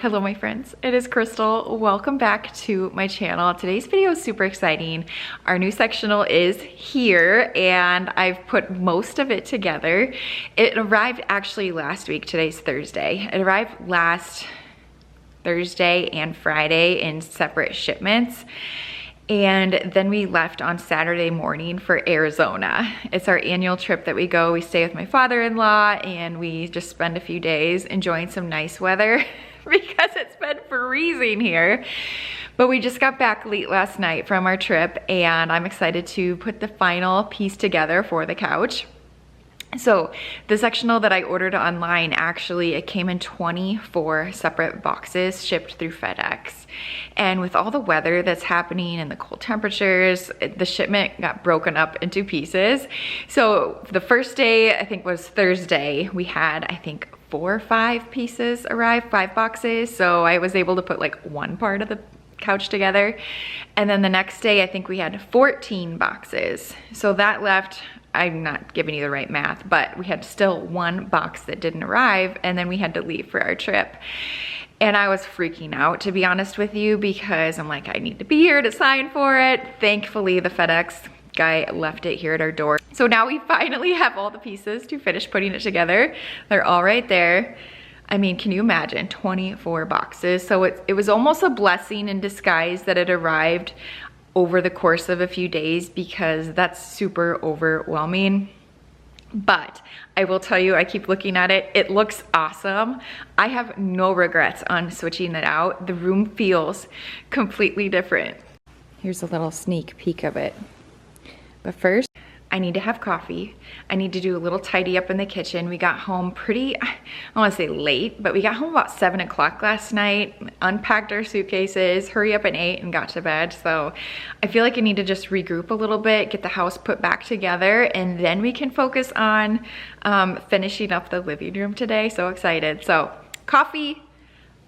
Hello my friends, it is Crystal. Welcome back to my channel. Today's video is super exciting. Our new sectional is here and I've put most of it together. It arrived actually last week. Today's Thursday. It arrived last Thursday and Friday in separate shipments. And then we left on Saturday morning for Arizona. It's our annual trip that we go. We stay with my father-in-law and we just spend a few days enjoying some nice weather because it's been freezing here. But we just got back late last night from our trip and I'm excited to put the final piece together for the couch. So the sectional that I ordered online, actually it came in 24 separate boxes shipped through FedEx. And with all the weather that's happening and the cold temperatures, the shipment got broken up into pieces. So the first day, I think was Thursday, we had, I think 4 or 5 pieces arrive, 5 boxes. So I was able to put like one part of the couch together. And then the next day, I think we had 14 boxes. So that left, I'm not giving you the right math, but we had still 1 box that didn't arrive and then we had to leave for our trip. And I was freaking out, to be honest with you, because I'm like, I need to be here to sign for it. Thankfully, the FedEx guy left it here at our door. So now we finally have all the pieces to finish putting it together. They're all right there. I mean, can you imagine 24 boxes? So it was almost a blessing in disguise that it arrived over the course of a few days because that's super overwhelming. But I will tell you, I keep looking at it. It looks awesome. I have no regrets on switching it out. The room feels completely different. Here's a little sneak peek of it. But first, I need to have coffee. I need to do a little tidy up in the kitchen. We got home pretty, I don't want to say late, but we got home about 7 o'clock last night, unpacked our suitcases, hurry up and ate and got to bed. So I feel like I need to just regroup a little bit, get the house put back together, and then we can focus on finishing up the living room today. So excited. So coffee,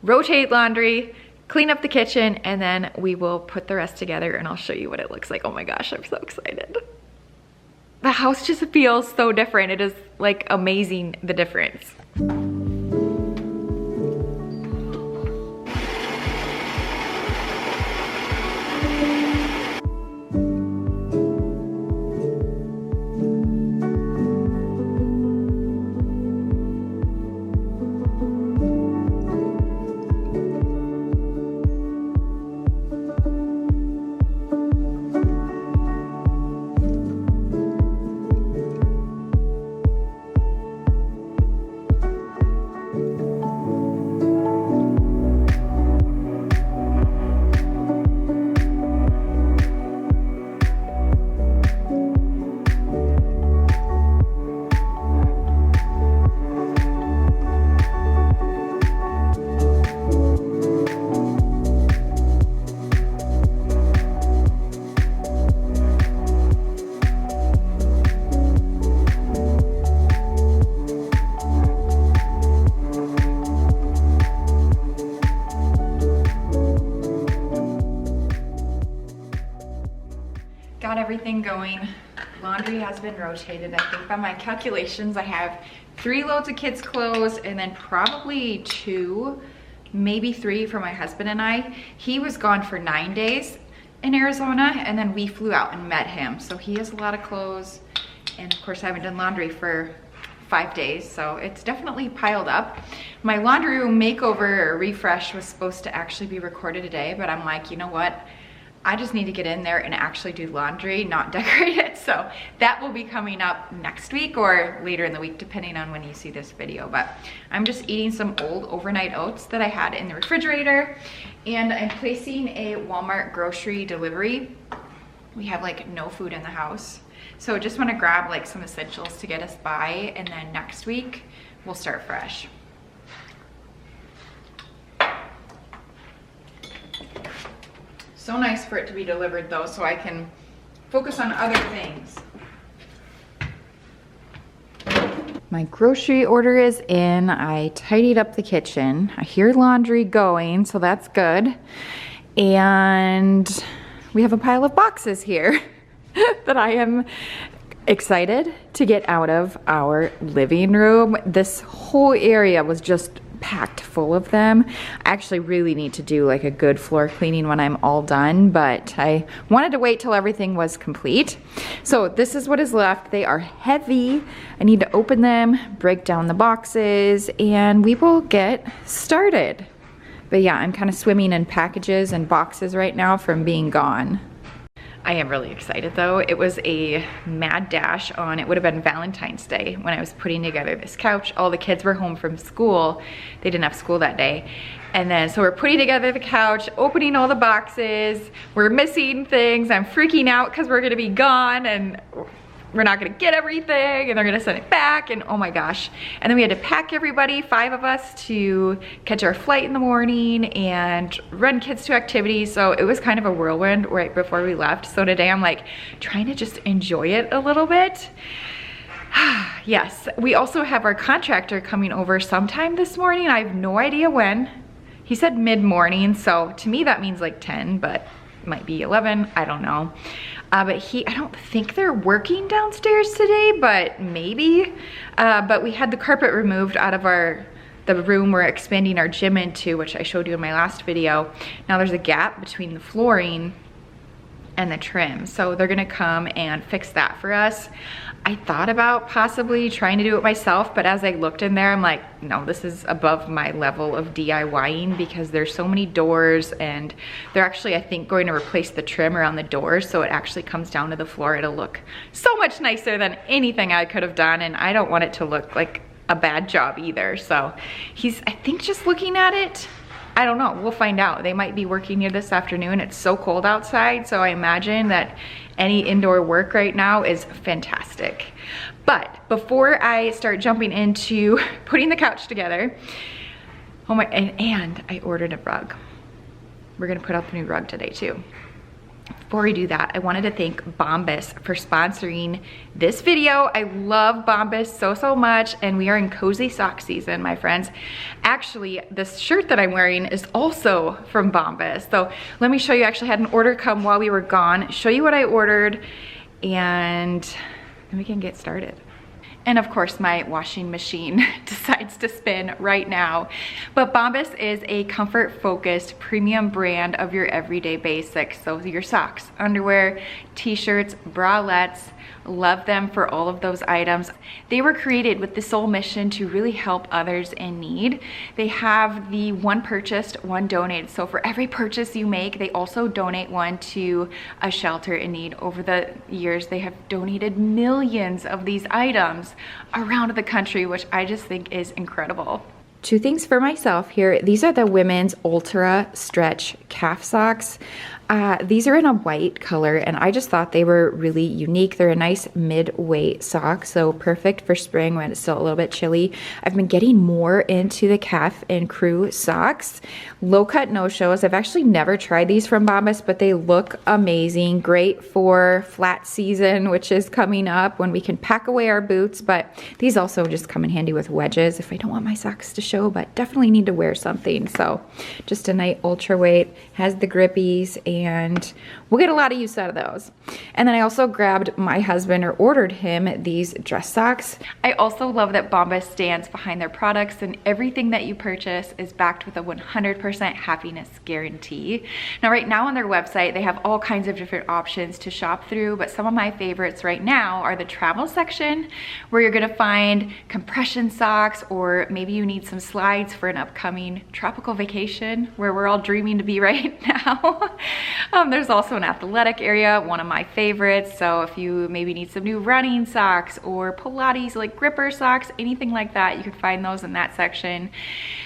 rotate laundry, clean up the kitchen, and then we will put the rest together and I'll show you what it looks like. Oh my gosh, I'm so excited. The house just feels so different. It is like amazing, the difference. Got everything going. Laundry has been rotated. I think by my calculations, I have 3 loads of kids' clothes and then probably 2, maybe 3 for my husband and I. He was gone for 9 days in Arizona and then we flew out and met him. So he has a lot of clothes. And of course I haven't done laundry for 5 days, so it's definitely piled up. My laundry room makeover or refresh was supposed to actually be recorded today, but I'm like, you know what? I just need to get in there and actually do laundry, not decorate it. So that will be coming up next week or later in the week, depending on when you see this video. But I'm just eating some old overnight oats that I had in the refrigerator. And I'm placing a Walmart grocery delivery. We have like no food in the house. So just want to grab like some essentials to get us by. And then next week, we'll start fresh. So nice for it to be delivered though, so I can focus on other things. My grocery order is in. I tidied up the kitchen. I hear laundry going, so that's good. And we have a pile of boxes here that I am excited to get out of our living room. This whole area was just packed full of them. I actually really need to do like a good floor cleaning when I'm all done, but I wanted to wait till everything was complete. So this is what is left. They are heavy. I need to open them, break down the boxes, and we will get started. But yeah, I'm kind of swimming in packages and boxes right now from being gone. I am really excited though. It was a mad dash on, it would have been Valentine's Day when I was putting together this couch. All the kids were home from school. They didn't have school that day. And then, so we're putting together the couch, opening all the boxes. We're missing things. I'm freaking out because we're gonna be gone and we're not gonna get everything and they're gonna send it back and oh my gosh. And then we had to pack everybody, 5 of us, to catch our flight in the morning and run kids to activities. So it was kind of a whirlwind right before we left. So today I'm like trying to just enjoy it a little bit. Yes, we also have our contractor coming over sometime this morning. I have no idea when. He said mid-morning, so to me that means like 10, but it might be 11, I don't know. But I don't think they're working downstairs today, but maybe. But we had the carpet removed out of the room we're expanding our gym into, which I showed you in my last video. Now there's a gap between the flooring and the trim. So they're gonna come and fix that for us. I thought about possibly trying to do it myself, but as I looked in there, I'm like, no, this is above my level of DIYing because there's so many doors and they're actually, I think, going to replace the trim around the doors so it actually comes down to the floor. It'll look so much nicer than anything I could have done, and I don't want it to look like a bad job either. So he's, I think, just looking at it. I don't know, we'll find out. They might be working here this afternoon. It's so cold outside, so I imagine that any indoor work right now is fantastic. But before I start jumping into putting the couch together, oh my, and I ordered a rug. We're gonna put out the new rug today too. Before we do that, I wanted to thank Bombas for sponsoring this video. I love Bombas so much, and we are in cozy sock season, my friends. Actually, this shirt that I'm wearing is also from Bombas. So let me show you. I actually had an order come while we were gone, show you what I ordered, and then we can get started. And of course, my washing machine decides to spin right now. But Bombas is a comfort-focused premium brand of your everyday basics. So your socks, underwear, t-shirts, bralettes, love them for all of those items. They were created with the sole mission to really help others in need. They have the one purchased, one donated. So for every purchase you make, they also donate one to a shelter in need. Over the years, they have donated millions of these items around the country, which I just think is incredible. 2 things for myself here. These are the women's Ultra Stretch calf socks. These are in a white color, and I just thought they were really unique. They're a nice mid-weight sock, so perfect for spring when it's still a little bit chilly. I've been getting more into the calf and crew socks. Low cut, no shows. I've actually never tried these from Bombas, but they look amazing. Great for flat season, which is coming up when we can pack away our boots, but these also just come in handy with wedges if I don't want my socks to show, but definitely need to wear something. So just a nice ultra weight, has the grippies, and we'll get a lot of use out of those. And then I also grabbed my husband, or ordered him, these dress socks. I also love that Bombas stands behind their products, and everything that you purchase is backed with a 100% happiness guarantee. Now right now on their website, they have all kinds of different options to shop through, but some of my favorites right now are the travel section, where you're gonna find compression socks, or maybe you need some slides for an upcoming tropical vacation where we're all dreaming to be right now. There's also an athletic area, one of my favorites. So if you maybe need some new running socks or Pilates like gripper socks, anything like that, you can find those in that section.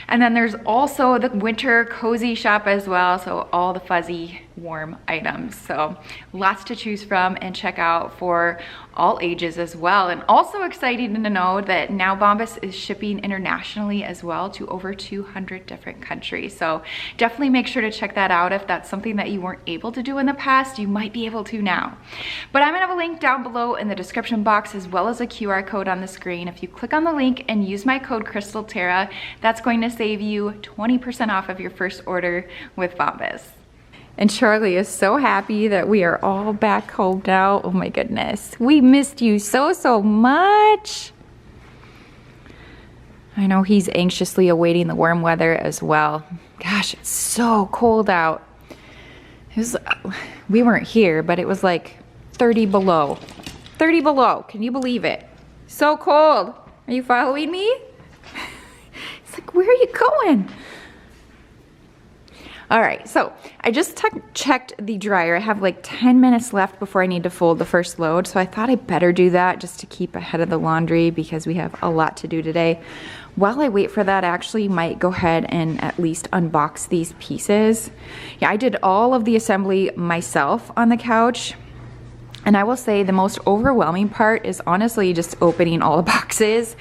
And then there's also the winter cozy shop as well. So all the fuzzy warm items. So lots to choose from and check out for all ages as well. And also exciting to know that now Bombas is shipping internationally as well to over 200 different countries. So definitely make sure to check that out. If that's something that you weren't able to do in the past, you might be able to now. But I'm gonna have a link down below in the description box, as well as a QR code on the screen. If you click on the link and use my code CrystalTara, that's going to save you 20% off of your first order with Bombas. And Charlie is so happy that we are all back home now. Oh my goodness. We missed you so much. I know he's anxiously awaiting the warm weather as well. Gosh, it's so cold out. We weren't here, but it was like 30 below. 30 below, can you believe it? So cold. Are you following me? It's like, where are you going? All right, so I just checked the dryer. I have like 10 minutes left before I need to fold the first load, so I thought I better do that just to keep ahead of the laundry because we have a lot to do today. While I wait for that, I actually might go ahead and at least unbox these pieces. Yeah, I did all of the assembly myself on the couch, and I will say the most overwhelming part is honestly just opening all the boxes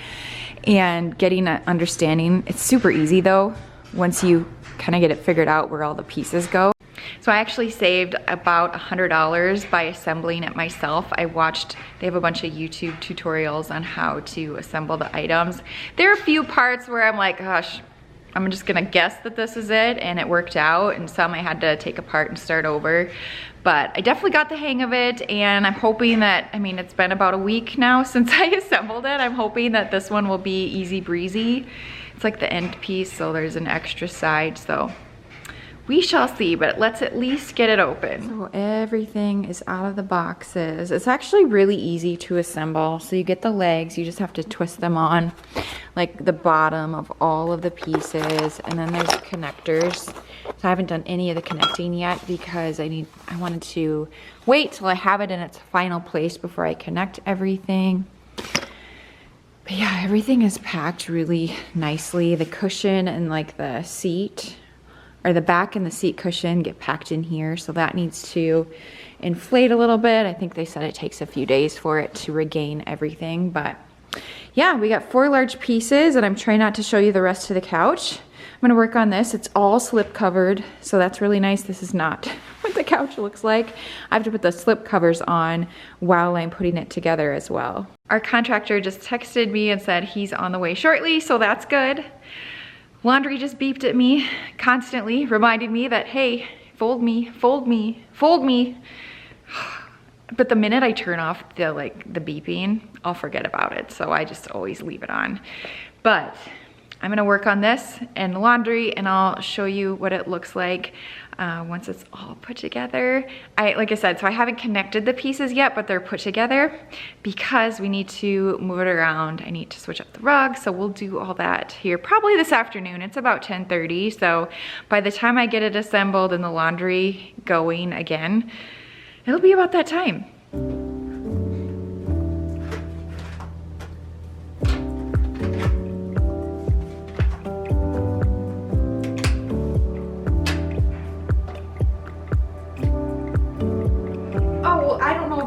and getting an understanding. It's super easy though, once you kind of get it figured out where all the pieces go. So I actually saved about $100 by assembling it myself. They have a bunch of YouTube tutorials on how to assemble the items. There are a few parts where I'm like, gosh, I'm just gonna guess that this is it, and it worked out, and some I had to take apart and start over. But I definitely got the hang of it, and I'm hoping that, I mean, it's been about a week now since I assembled it. I'm hoping that this one will be easy breezy. It's like the end piece, so there's an extra side, so we shall see, but let's at least get it open. So everything is out of the boxes. It's actually really easy to assemble. So you get the legs, you just have to twist them on like the bottom of all of the pieces, and then there's the connectors. So I haven't done any of the connecting yet because I wanted to wait till I have it in its final place before I connect everything. But yeah, everything is packed really nicely. The cushion and like the seat, or the back and the seat cushion, get packed in here. So that needs to inflate a little bit. I think they said it takes a few days for it to regain everything. But yeah, we got 4 large pieces, and I'm trying not to show you the rest of the couch. I'm gonna work on this. It's all slip covered, so that's really nice. This is not what the couch looks like. I have to put the slip covers on while I'm putting it together as well. Our contractor just texted me and said he's on the way shortly, so that's good. Laundry just beeped at me constantly, reminding me that, hey, fold me, fold me, fold me. But the minute I turn off the beeping, I'll forget about it. So I just always leave it on. But I'm gonna work on this and laundry, and I'll show you what it looks like once it's all put together. Like I said, so I haven't connected the pieces yet, but they're put together because we need to move it around. I need to switch up the rug, so we'll do all that here probably this afternoon. It's about 10:30, so by the time I get it assembled and the laundry going again, it'll be about that time.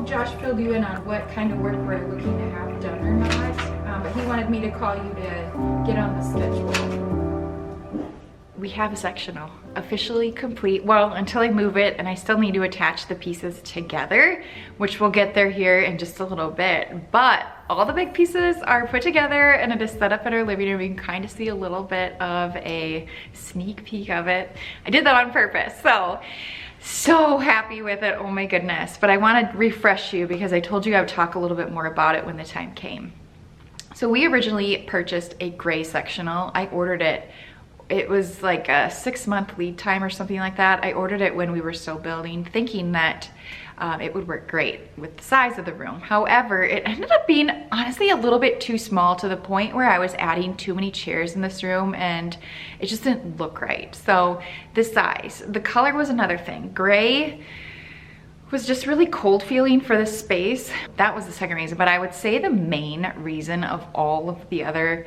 Josh filled you in on what kind of work we're looking to have done or not, but he wanted me to call you to get on the schedule. We have a sectional officially complete. Well, until I move it, and I still need to attach the pieces together, which we'll get there here in just a little bit. But all the big pieces are put together, and it is set up in our living room. You can kind of see a little bit of a sneak peek of it. I did that on purpose, so happy with it, oh my goodness. But I want to refresh you because I told you I would talk a little bit more about it when the time came. So we originally purchased a gray sectional. I ordered it. It was like a 6-month lead time or something like that. I ordered it when we were still building, thinking that it would work great with the size of the room. However, it ended up being honestly a little bit too small, to the point where I was adding too many chairs in this room and it just didn't look right. So the size, the color was another thing. Gray was just really cold feeling for the space. That was the second reason, but I would say the main reason of all of the other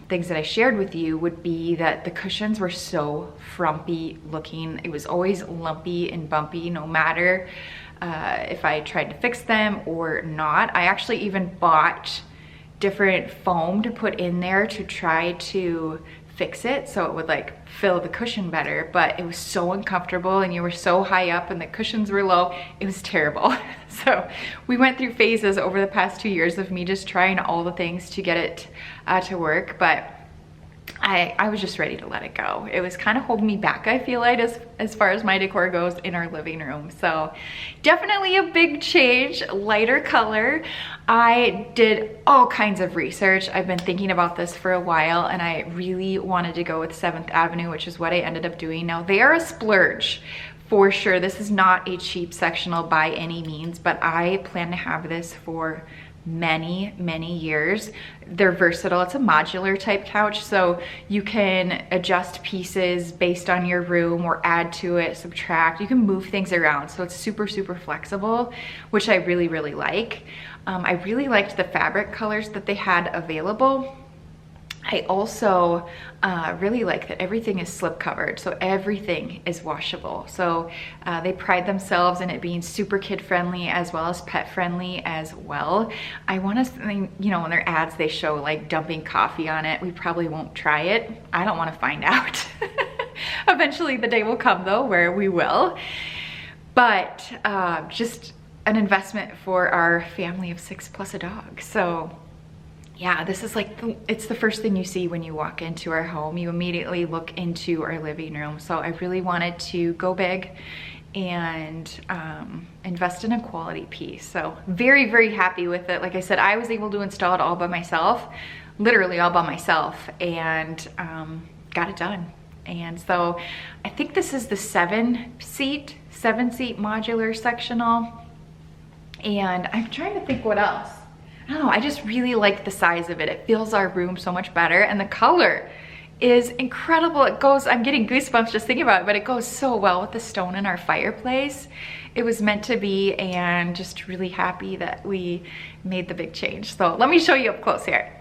things that I shared with you would be that the cushions were so frumpy looking. It was always lumpy and bumpy, no matter if I tried to fix them or not. I actually even bought different foam to put in there to try to fix it so it would like fill the cushion better, but it was so uncomfortable, and you were so high up and the cushions were low. It was terrible. So we went through phases over the past 2 years of me just trying all the things to get it to work. But I was just ready to let it go. It was kind of holding me back, I feel like, as far as my decor goes in our living room. So definitely a big change, lighter color. I did all kinds of research. I've been thinking about this for a while, and I really wanted to go with 7th Avenue, which is what I ended up doing. Now, they are a splurge for sure. This is not a cheap sectional by any means, but I plan to have this for many years. They're versatile. It's a modular type couch, so you can adjust pieces based on your room or add to it, subtract. You can move things around, so it's super flexible, which I really like. I really liked the fabric colors that they had available. I also really like that everything is slip covered, so everything is washable. So they pride themselves in it being super kid friendly as well as pet friendly as well. I want to, you know, in their ads they show like dumping coffee on it. We probably won't try it. I don't want to find out. Eventually the day will come though where we will. But just an investment for our family of 6 plus a dog. So yeah, this is like, it's the first thing you see when you walk into our home. You immediately look into our living room. So I really wanted to go big and invest in a quality piece. So very happy with it. Like I said, I was able to install it all by myself, literally all by myself, and got it done. And so I think this is the 7-seat modular sectional. And I'm trying to think what else. I don't know, I just really like the size of it. It fills our room so much better, and the color is incredible. It goes, I'm getting goosebumps just thinking about it, but it goes so well with the stone in our fireplace. It was meant to be, and just really happy that we made the big change. So let me show you up close here.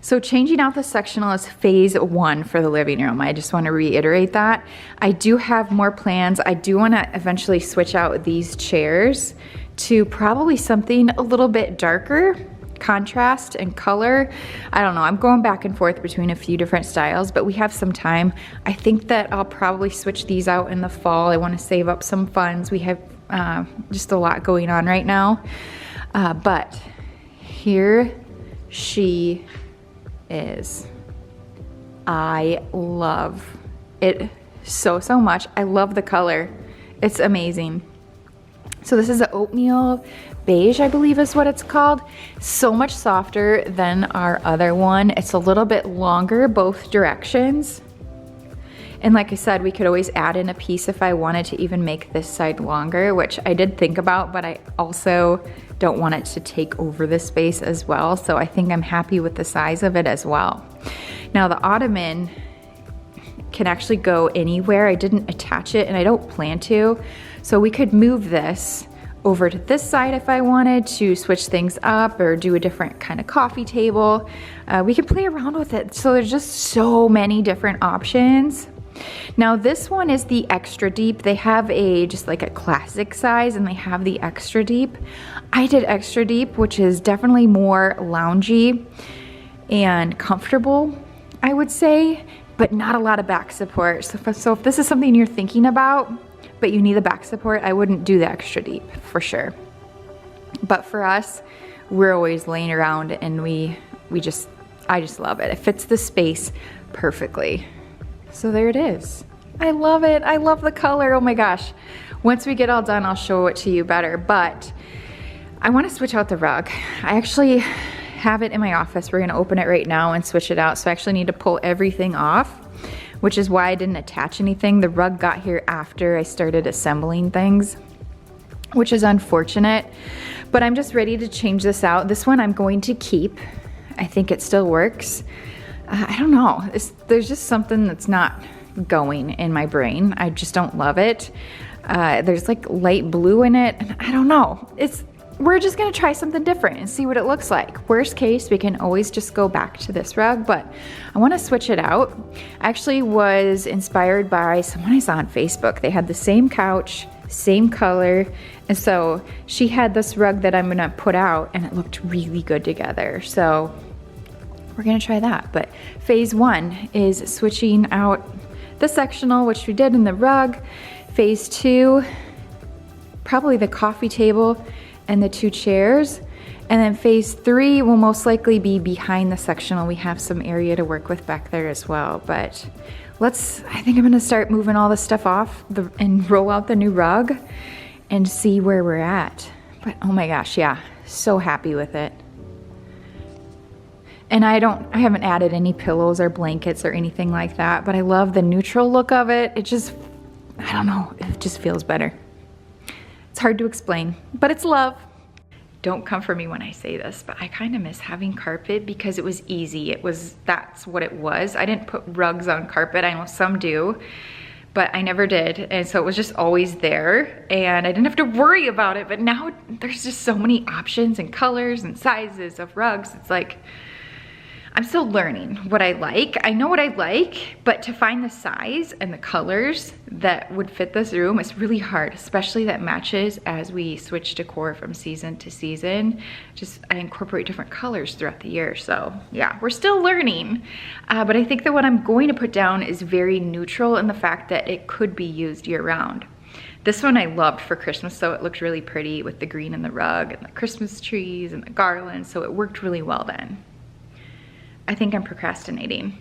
So changing out the sectional is phase 1 for the living room. I just want to reiterate that. I do have more plans. I do want to eventually switch out these chairs to probably something a little bit darker, contrast and color. I don't know, I'm going back and forth between a few different styles, but we have some time. I think that I'll probably switch these out in the fall. I want to save up some funds. We have just a lot going on right now. But here she is. I love it so much. I love the color. It's amazing. So this is an oatmeal beige, I believe is what it's called. So much softer than our other one. It's a little bit longer both directions. And like I said, we could always add in a piece if I wanted to even make this side longer, which I did think about, but I also don't want it to take over the space as well. So I think I'm happy with the size of it as well. Now the ottoman can actually go anywhere. I didn't attach it and I don't plan to. So we could move this over to this side if I wanted to switch things up or do a different kind of coffee table. We can play around with it. So there's just so many different options. Now this one is the extra deep. They have just like a classic size, and they have the extra deep. I did extra deep, which is definitely more loungy and comfortable, I would say, but not a lot of back support. So if this is something you're thinking about, but you need the back support, I wouldn't do the extra deep for sure. But for us, we're always laying around, and I just love it. It fits the space perfectly. So there it is. I love it. I love the color. Oh my gosh. Once we get all done, I'll show it to you better, but I want to switch out the rug. I actually have it in my office. We're going to open it right now and switch it out. So I actually need to pull everything off, which is why I didn't attach anything. The rug got here after I started assembling things, which is unfortunate, but I'm just ready to change this out. This one I'm going to keep. I think it still works. I don't know. There's just something that's not going in my brain. I just don't love it. There's like light blue in it, and I don't know. We're just gonna try something different and see what it looks like. Worst case, we can always just go back to this rug, but I wanna switch it out. I actually was inspired by someone I saw on Facebook. They had the same couch, same color, and so she had this rug that I'm gonna put out, and it looked really good together. So we're gonna try that. But phase 1 is switching out the sectional, which we did in the rug. Phase 2, probably the coffee table and the 2 chairs. And then phase 3 will most likely be behind the sectional. We have some area to work with back there as well, but I think I'm gonna start moving all this stuff off and roll out the new rug and see where we're at. But oh my gosh, yeah, so happy with it. And I haven't added any pillows or blankets or anything like that, but I love the neutral look of it. It just, I don't know, it just feels better. It's hard to explain, but it's love. Don't come for me when I say this, but I kind of miss having carpet because it was easy. That's what it was. I didn't put rugs on carpet. I know some do, but I never did. And so it was just always there and I didn't have to worry about it. But now there's just so many options and colors and sizes of rugs. It's like, I'm still learning what I like. I know what I like, but to find the size and the colors that would fit this room is really hard, especially that matches as we switch decor from season to season. I incorporate different colors throughout the year. So yeah, we're still learning. But I think that what I'm going to put down is very neutral in the fact that it could be used year round. This one I loved for Christmas, so it looked really pretty with the green and the rug and the Christmas trees and the garland. So it worked really well then. I think I'm procrastinating.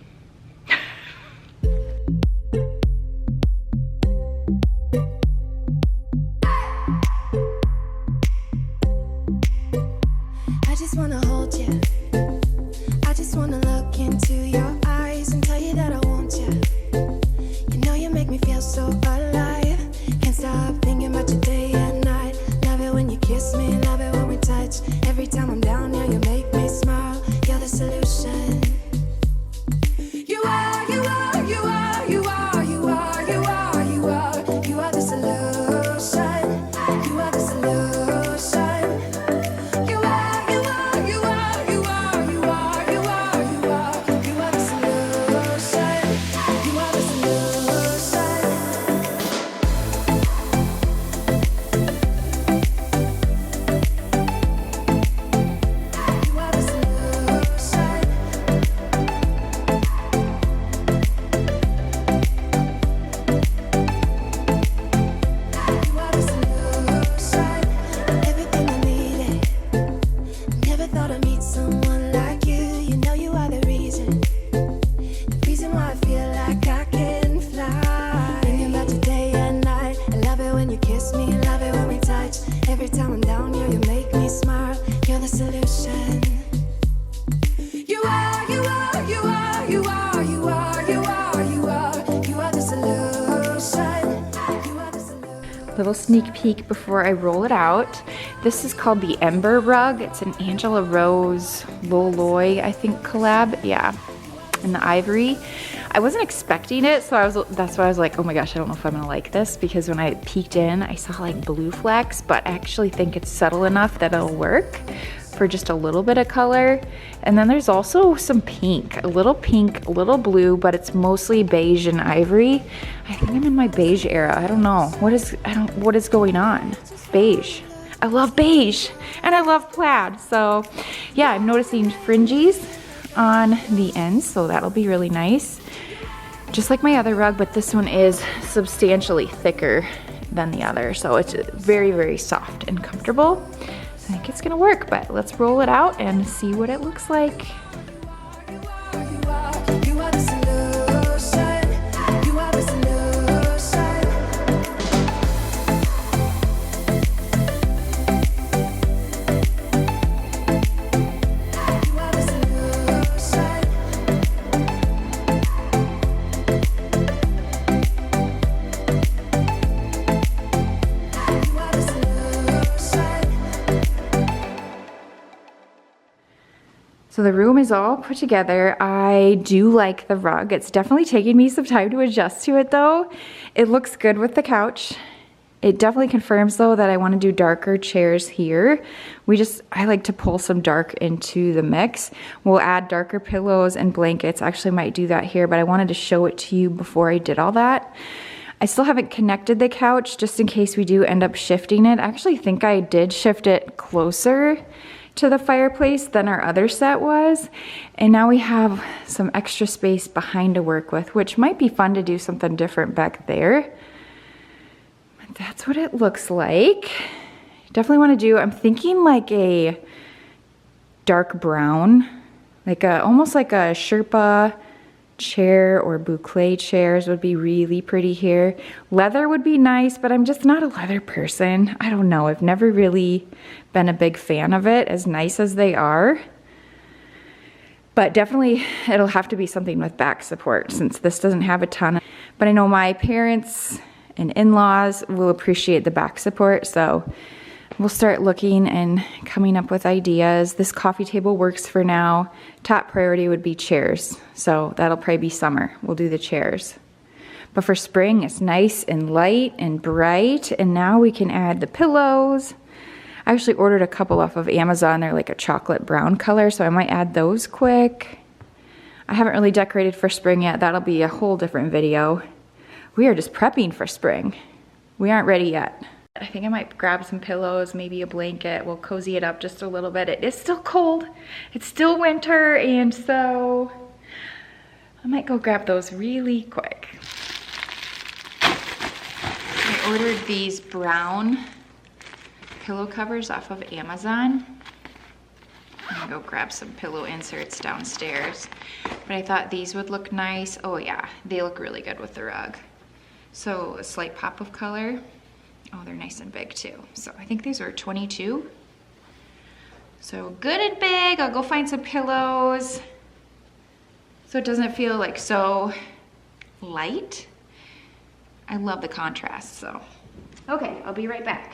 I just wanna hold you. I just wanna look into your eyes and tell you that I want you. You know you make me feel so alive. Can't stop thinking about you day and night. Love it when you kiss me, love it when we touch. Every time I'm down here, you make me smile. You're the solution. You are, you are, you are, you are, you are, you are, you are. You are the solution. You are the solution. You are, you are, you are, you are, you are, you are, you are. You are the solution. You are the solution. You are the solution. You are the solution. Everything I needed. Never thought I'd meet someone like you. You know you are the reason why I feel like I can fly. Thinking about you day and night. I love it when you kiss me, love it when we touch. Every time I'm down here, you make me smile. You're the solution. You are, you are, you are, you are, you are, you are, you are. You are the solution. You are the solution. Little sneak peek before I roll it out. This is called the Ember Rug. It's an Angela Rose Loloy, I think, collab. Yeah, in the ivory. I wasn't expecting it, so that's why I was like, oh my gosh, I don't know if I'm gonna like this, because when I peeked in, I saw like blue flecks, but I actually think it's subtle enough that it'll work for just a little bit of color. And then there's also some pink, a little blue, but it's mostly beige and ivory. I think I'm in my beige era. I don't know. What is going on? Beige. I love beige and I love plaid. So yeah, I'm noticing fringes on the ends, so that'll be really nice. Just like my other rug, but this one is substantially thicker than the other. So it's very, very soft and comfortable. I think it's gonna work, but let's roll it out and see what it looks like. You are the solution. You are the solution. You are the solution. You are the solution. So the room is all put together. I do like the rug. It's definitely taking me some time to adjust to it though. It looks good with the couch. It definitely confirms though that I want to do darker chairs here. I like to pull some dark into the mix. We'll add darker pillows and blankets. Actually might do that here, but I wanted to show it to you before I did all that. I still haven't connected the couch just in case we do end up shifting it. I actually think I did shift it closer to the fireplace than our other set was. And now we have some extra space behind to work with, which might be fun to do something different back there. But that's what it looks like. Definitely want to do, I'm thinking like a dark brown, like almost like a Sherpa chair or boucle chairs would be really pretty here. Leather would be nice, but I'm just not a leather person. I don't know. I've never really been a big fan of it, as nice as they are. But definitely it'll have to be something with back support since this doesn't have a ton. But I know my parents and in-laws will appreciate the back support, so we'll start looking and coming up with ideas. This coffee table works for now. Top priority would be chairs, so that'll probably be summer. We'll do the chairs. But for spring, it's nice and light and bright, and now we can add the pillows. I actually ordered a couple off of Amazon. They're like a chocolate brown color, so I might add those quick. I haven't really decorated for spring yet. That'll be a whole different video. We are just prepping for spring. We aren't ready yet. I think I might grab some pillows, maybe a blanket. We'll cozy it up just a little bit. It is still cold. It's still winter, and so I might go grab those really quick. I ordered these brown pillow covers off of Amazon. I'm gonna go grab some pillow inserts downstairs. But I thought these would look nice. Oh yeah, they look really good with the rug. So a slight pop of color. Oh, they're nice and big too. So I think these are 22. So good and big. I'll go find some pillows so it doesn't feel like so light. I love the contrast, so. Okay, I'll be right back.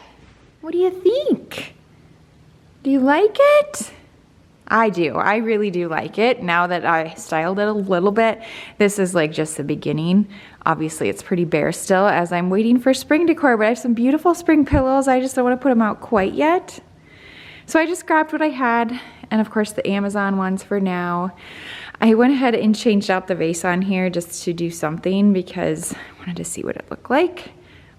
What do you think? Do you like it? I do. I really do like it. Now that I styled it a little bit, this is like just the beginning. Obviously, it's pretty bare still as I'm waiting for spring decor, but I have some beautiful spring pillows. I just don't want to put them out quite yet. So I just grabbed what I had, and of course the Amazon ones for now. I went ahead and changed out the vase on here just to do something because I wanted to see what it looked like.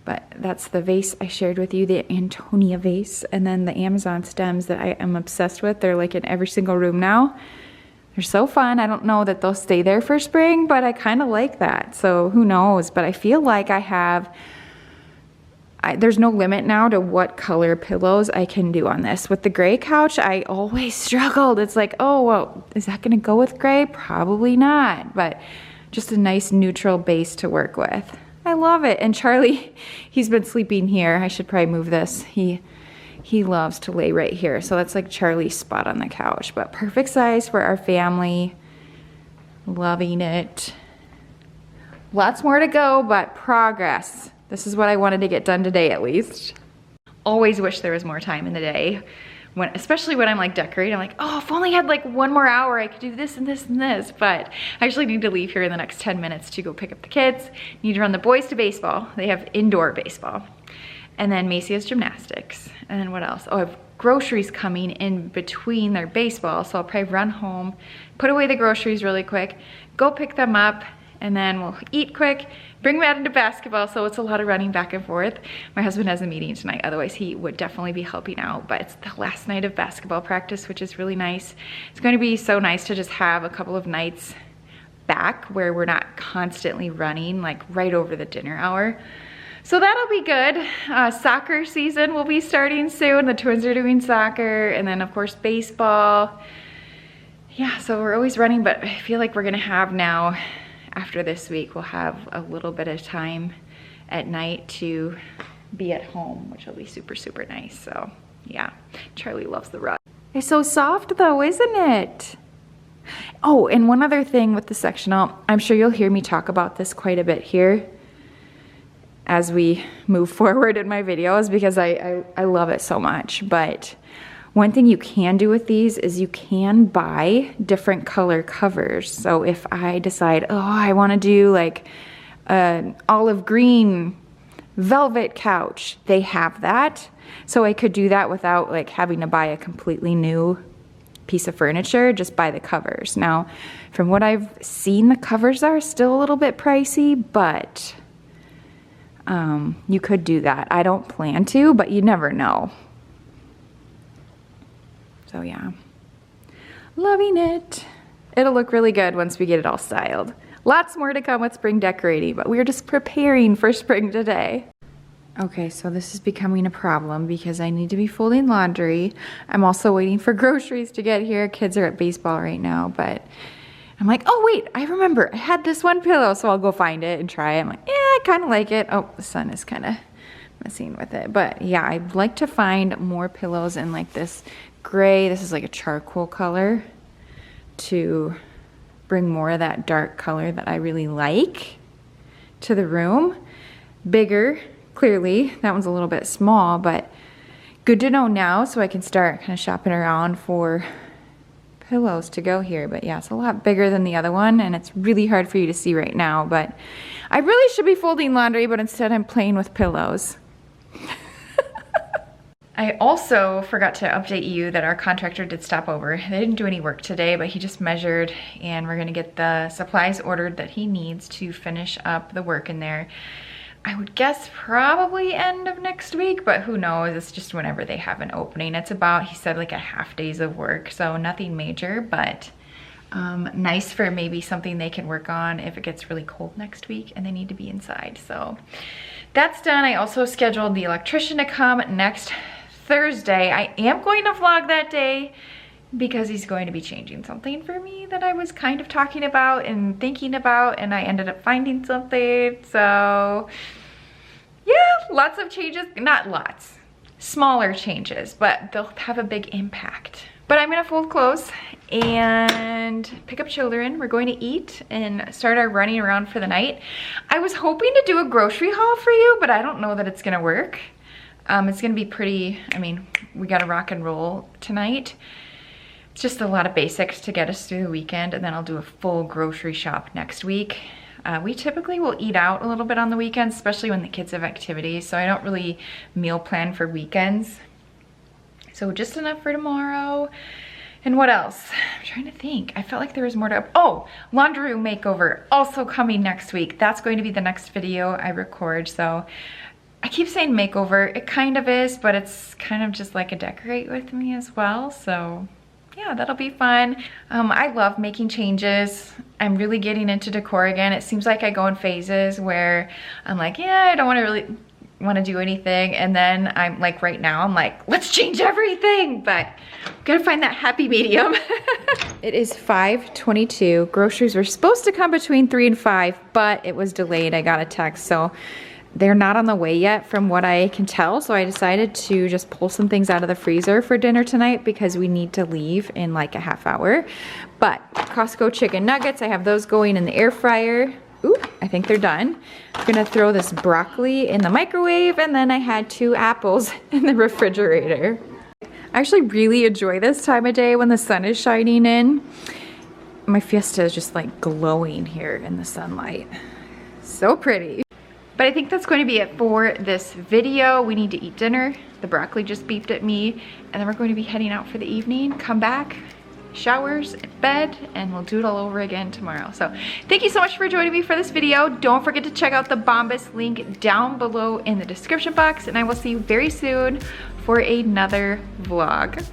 But that's the vase I shared with you, the Antonia vase, and then the Amazon stems that I am obsessed with. They're like in every single room now. They're so fun. I don't know that they'll stay there for spring, but I kind of like that. So who knows? But I feel like I have, there's no limit now to what color pillows I can do on this. With the gray couch, I always struggled. It's like, oh, well, is that gonna go with gray? Probably not, but just a nice neutral base to work with. I love it. And Charlie, he's been sleeping here. I should probably move this. He loves to lay right here. So that's like Charlie's spot on the couch, but perfect size for our family. Loving it. Lots more to go, but progress. This is what I wanted to get done today at least. Always wish there was more time in the day. Especially when I'm like decorating, I'm like, oh, if I only had like 1 more hour, I could do this and this and this. But I actually need to leave here in the next 10 minutes to go pick up the kids. Need to run the boys to baseball. They have indoor baseball. And then Macy has gymnastics. And then what else? Oh, I have groceries coming in between their baseball. So I'll probably run home, put away the groceries really quick, go pick them up, and then we'll eat quick, bring Matt into basketball, so it's a lot of running back and forth. My husband has a meeting tonight, otherwise he would definitely be helping out, but it's the last night of basketball practice, which is really nice. It's going to be so nice to just have a couple of nights back where we're not constantly running like right over the dinner hour. So that'll be good. Soccer season will be starting soon. The twins are doing soccer, and then of course baseball. Yeah, so we're always running, but I feel like we're gonna have now, after this week, we'll have a little bit of time at night to be at home, which will be super, super nice. So yeah, Charlie loves the rug. It's so soft though, isn't it? Oh, and one other thing with the sectional, I'm sure you'll hear me talk about this quite a bit here as we move forward in my videos because I love it so much. But one thing you can do with these is you can buy different color covers. So if I decide, oh, I want to do like an olive green velvet couch, they have that. So I could do that without like having to buy a completely new piece of furniture, just buy the covers. Now, from what I've seen, the covers are still a little bit pricey, but you could do that. I don't plan to, but you never know. So yeah, loving it. It'll look really good once we get it all styled. Lots more to come with spring decorating, but we're just preparing for spring today. Okay, so this is becoming a problem because I need to be folding laundry. I'm also waiting for groceries to get here. Kids are at baseball right now, but I'm like, oh wait, I remember I had this one pillow, so I'll go find it and try it. I'm like, yeah, I kind of like it. Oh, the sun is kind of messing with it. But yeah, I'd like to find more pillows in like this gray. This is like a charcoal color to bring more of that dark color that I really like to the room. Bigger. Clearly, that one's a little bit small, but good to know now so I can start kind of shopping around for pillows to go here. But yeah, it's a lot bigger than the other one, and it's really hard for you to see right now, but I really should be folding laundry, but instead I'm playing with pillows. I also forgot to update you that our contractor did stop over. They didn't do any work today, but he just measured, and we're gonna get the supplies ordered that he needs to finish up the work in there. I would guess probably end of next week, but who knows? It's just whenever they have an opening. It's about, he said, like a half day's of work, so nothing major, but nice for maybe something they can work on if it gets really cold next week and they need to be inside. So that's done. I also scheduled the electrician to come next Thursday. I am going to vlog that day because he's going to be changing something for me that I was kind of talking about and thinking about, and I ended up finding something. So yeah, lots of changes, not lots, smaller changes, but they'll have a big impact. But I'm gonna fold clothes and pick up children. We're going to eat and start our running around for the night. I was hoping to do a grocery haul for you, but I don't know that it's gonna work. It's gonna be pretty, I mean, we gotta rock and roll tonight. It's just a lot of basics to get us through the weekend, and then I'll do a full grocery shop next week. We typically will eat out a little bit on the weekends, especially when the kids have activities, so I don't really meal plan for weekends. So just enough for tomorrow. And what else? I'm trying to think. I felt like there was more to, oh, laundry room makeover, also coming next week. That's going to be the next video I record, so I keep saying makeover. It kind of is, but it's kind of just like a decorate with me as well, so yeah, that'll be fun. I love making changes. I'm really getting into decor again. It seems like I go in phases where I'm like, yeah, I don't really want to do anything, and then I'm like, right now I'm like, let's change everything, but gotta find that happy medium. It is 5:22. Groceries were supposed to come between 3 and 5, but it was delayed. I got a text, so they're not on the way yet from what I can tell, so I decided to just pull some things out of the freezer for dinner tonight because we need to leave in like a half hour. But Costco chicken nuggets, I have those going in the air fryer. Ooh, I think they're done. I'm gonna throw this broccoli in the microwave, and then I had 2 apples in the refrigerator. I actually really enjoy this time of day when the sun is shining in. My Fiesta is just like glowing here in the sunlight. So pretty. But I think that's going to be it for this video. We need to eat dinner. The broccoli just beeped at me, and then we're going to be heading out for the evening, come back, showers, bed, and we'll do it all over again tomorrow. So thank you so much for joining me for this video. Don't forget to check out the bombas link down below in the description box, and I will see you very soon for another vlog.